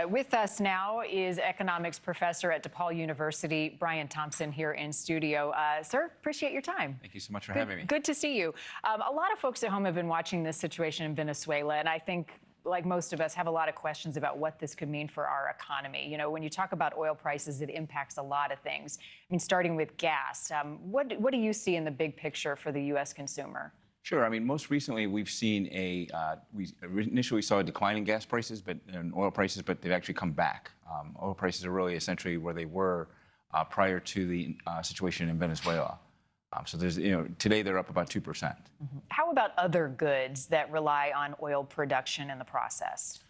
With us now is economics professor at DePaul University, Thompson, here in studio. Sir, appreciate your time. Thank you so much for having me. Good to see you. A lot of folks at home have been watching this situation in Venezuela, and I think, like most of us, have a lot of questions about what this could mean for our economy. You know, when you talk about oil prices, it impacts a lot of things. I mean, starting with gas, what do you see in the big picture for the U.S. consumer? Sure. I mean, most recently we've seen we initially saw a decline in gas prices, and oil prices, but they've actually come back. Oil prices are really essentially where they were prior to the situation in Venezuela. So there's, today they're up about 2%. Mm-hmm. How about other goods that rely on oil production in the process?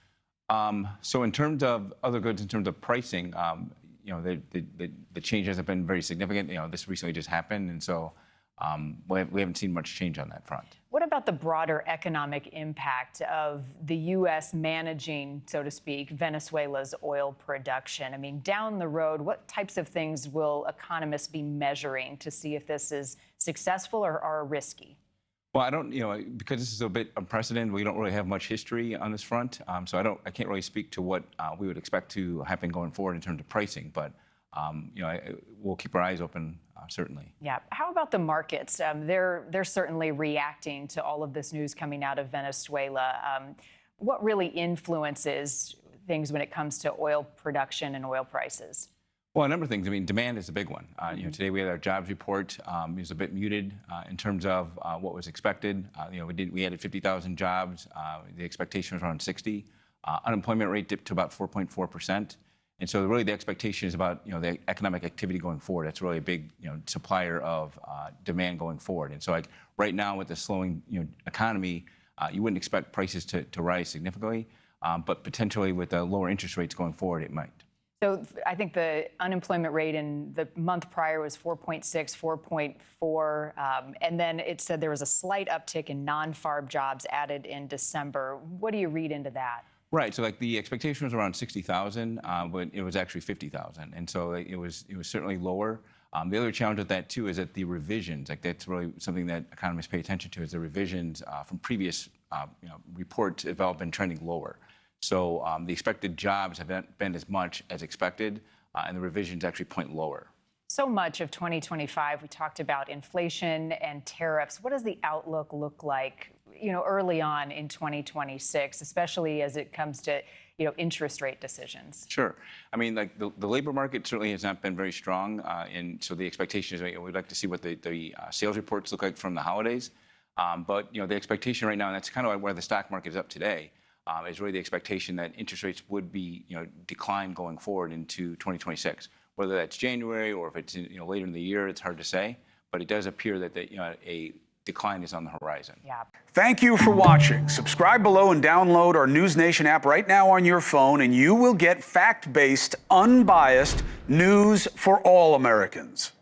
So in terms of other goods, in terms of pricing, the changes have been very significant. This recently just happened, and so we haven't seen much change on that front. What about the broader economic impact of the U.S. managing, so to speak, Venezuela's oil production? I mean, down the road, what types of things will economists be measuring to see if this is successful or risky? Well, I don't, because this is a bit unprecedented, we don't really have much history on this front. So I can't really speak to what we would expect to happen going forward in terms of pricing, but we'll keep our eyes open, certainly. Yeah. How about the markets? They're certainly reacting to all of this news coming out of Venezuela. What really influences things when it comes to oil production and oil prices? Well, a number of things. I mean, demand is a big one. Today we had our jobs report. It was a bit muted in terms of what was expected. We added 50,000 jobs. The expectation was around 60. Unemployment rate dipped to about 4.4%. And so really the expectation is about, the economic activity going forward. That's really a big, supplier of demand going forward. And so like right now with the slowing, economy, you wouldn't expect prices to rise significantly, but potentially with the lower interest rates going forward, it might. So I think the unemployment rate in the month prior was 4.6, 4.4, and then it said there was a slight uptick in non-farm jobs added in December. What do you read into that? Right. So like the expectation was around 60,000, but it was actually 50,000. And so it was certainly lower. The other challenge with that, too, is that the revisions, like that's really something that economists pay attention to, is the revisions from previous reports have all been trending lower. So the expected jobs haven't been as much as expected, and the revisions actually point lower. So much of 2025, we talked about inflation and tariffs. What does the outlook look like, early on in 2026, especially as it comes to, interest rate decisions? Sure. I mean, like the labor market certainly has not been very strong. And so the expectation is we'd like to see what the sales reports look like from the holidays. But, the expectation right now, and that's kind of where the stock market is up today, is really the expectation that interest rates would be, decline going forward into 2026. Whether that's January or if it's later in the year, it's hard to say. But it does appear that a decline is on the horizon. Yeah. Thank you for watching. Subscribe below and download our NewsNation app right now on your phone, and you will get fact-based, unbiased news for all Americans.